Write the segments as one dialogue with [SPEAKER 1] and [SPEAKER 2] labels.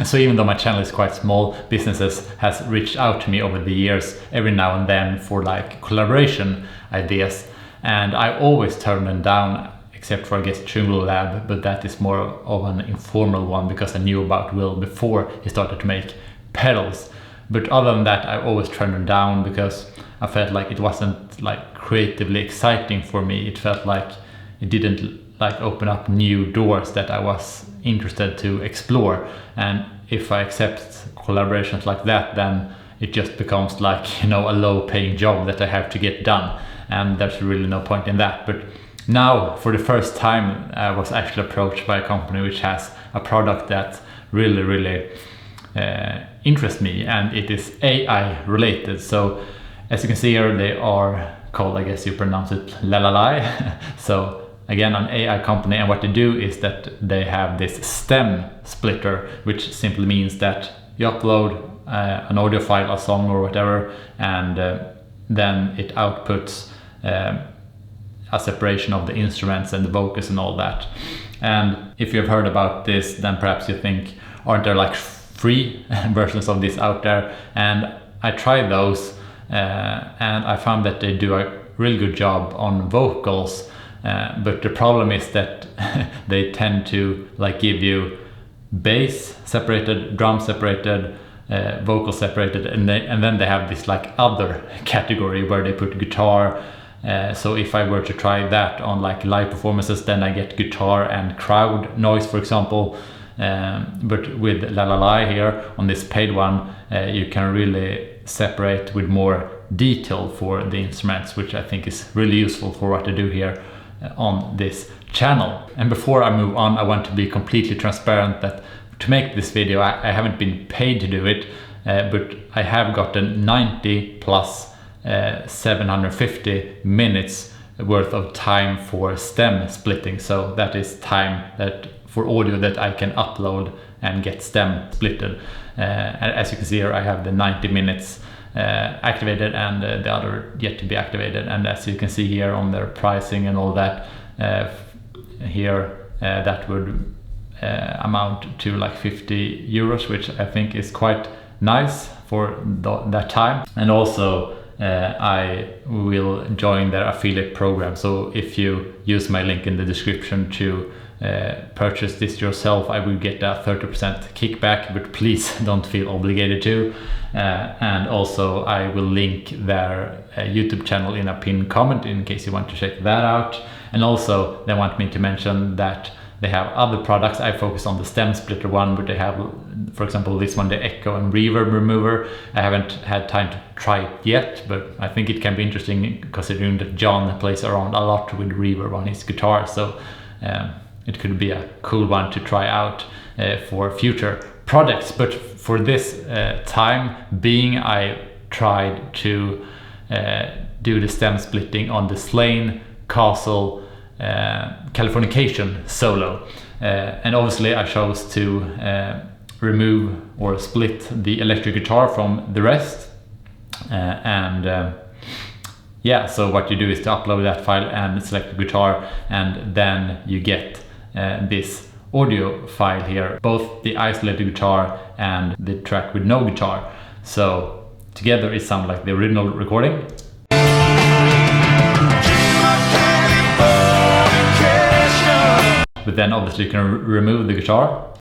[SPEAKER 1] So even though my channel is quite small, businesses has reached out to me over the years every now and then for like collaboration ideas, and I always turn them down, except for I guess Jungle Lab, but that is more of an informal one because I knew about Will before he started to make pedals. But other than that, I always turned them down because I felt like it wasn't like creatively exciting for me. It felt like it didn't like open up new doors that I was interested to explore. And if I accept collaborations like that, then it just becomes like, you know, a low paying job that I have to get done, and there's really no point in that. But now for the first time I was actually approached by a company which has a product that really interests me, and it is AI related. So as you can see here, they are called, I guess you pronounce it, Lalal.ai. So again, an AI company, and what they do is that they have this stem splitter, which simply means that you upload an audio file, a song or whatever, and then it outputs a separation of the instruments and the vocals and all that. And if you've heard about this, then perhaps you think, aren't there like free versions of this out there? And I tried those, and I found that they do a really good job on vocals, but the problem is that they tend to like give you bass separated, drum separated, vocal separated, and then they have this like other category where they put guitar. So if I were to try that on like live performances, then I get guitar and crowd noise, for example. But with Lalal.ai here on this paid one, you can really separate with more detail for the instruments, which I think is really useful for what I do here on this channel. And before I move on, I want to be completely transparent that to make this video, I haven't been paid to do it, but I have gotten 90 plus 750 minutes worth of time for stem splitting. So that is time that for audio that I can upload and get stem splitted. And as you can see here, I have the 90 minutes activated, and the other yet to be activated. And as you can see here on their pricing and all that, here that would amount to like 50 euros, which I think is quite nice for that time. And also I will join their affiliate program, so if you use my link in the description to purchase this yourself, I will get a 30% kickback, but please don't feel obligated to. And also I will link their YouTube channel in a pinned comment in case you want to check that out. And also they want me to mention that they have other products. I focus on the stem splitter one, but they have, for example, this one, the echo and reverb remover. I haven't had time to try it yet, but I think it can be interesting considering that John plays around a lot with reverb on his guitar. So it could be a cool one to try out for future projects. But for this time being, I tried to do the stem splitting on the Slane Castle Californication solo, and obviously I chose to remove or split the electric guitar from the rest, yeah, so what you do is to upload that file and select the guitar, and then you get this audio file here, both the isolated guitar and the track with no guitar. So together it sounds like the original recording. But then obviously you can remove the guitar.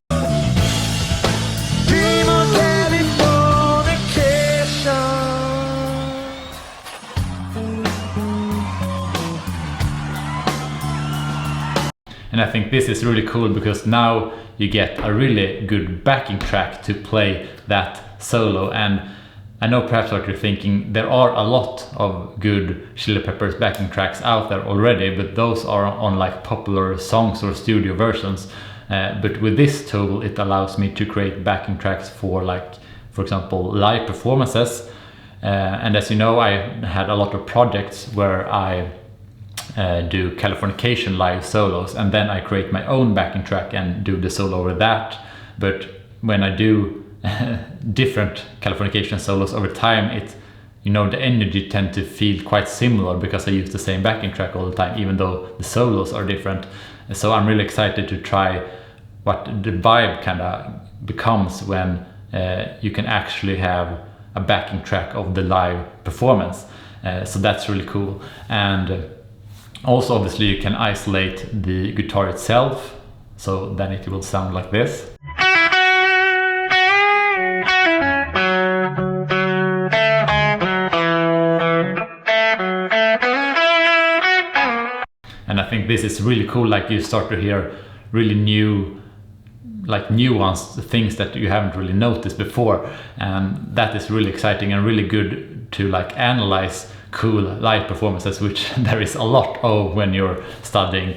[SPEAKER 1] And I think this is really cool because now you get a really good backing track to play that solo. And I know perhaps what you're thinking, there are a lot of good Chili Peppers backing tracks out there already, but those are on like popular songs or studio versions. But with this tool, it allows me to create backing tracks for, like, for example, live performances. And as you know, I had a lot of projects where I do Californication live solos, and then I create my own backing track and do the solo over that. But when I do different Californication solos over time, the energy tend to feel quite similar because I use the same backing track all the time, even though the solos are different. So I'm really excited to try what the vibe kind of becomes when you can actually have a backing track of the live performance. So that's really cool. And also obviously you can isolate the guitar itself, so then it will sound like this. And I think this is really cool, like you start to hear really nuanced things that you haven't really noticed before, and that is really exciting and really good to like analyze cool live performances, which there is a lot of when you're studying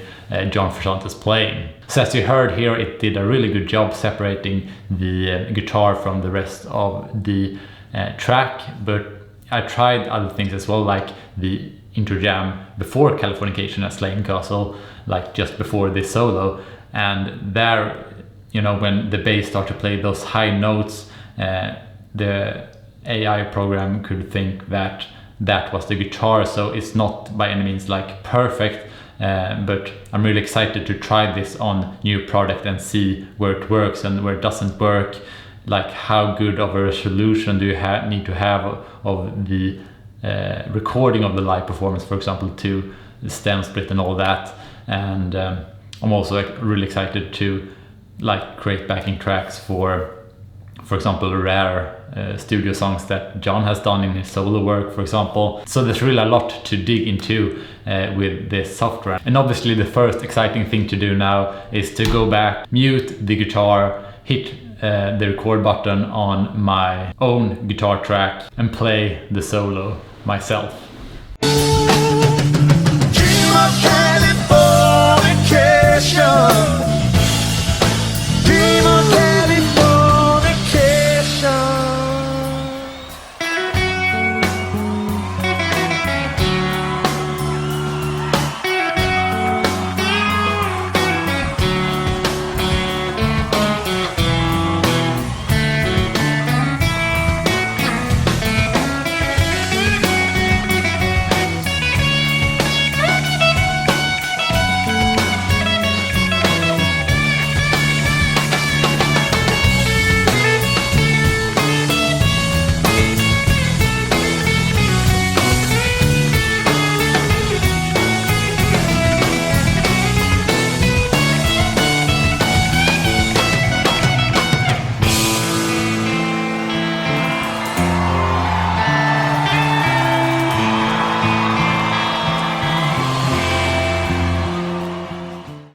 [SPEAKER 1] John Frusciante's playing. So as you heard here, it did a really good job separating the guitar from the rest of the track, but I tried other things as well, like the intro jam before Californication at Slane Castle, like just before this solo, and there, you know, when the bass started to play those high notes, the AI program could think that that was the guitar. So it's not by any means like perfect, but I'm really excited to try this on new product and see where it works and where it doesn't work. Like how good of a resolution do you need to have of the recording of the live performance, for example, to the stem split and all that. And I'm also really excited to like create backing tracks for example, rare studio songs that John has done in his solo work, for example. So there's really a lot to dig into with this software. And obviously the first exciting thing to do now is to go back, mute the guitar, hit the record button on my own guitar track and play the solo myself.
[SPEAKER 2] Dream of Californication.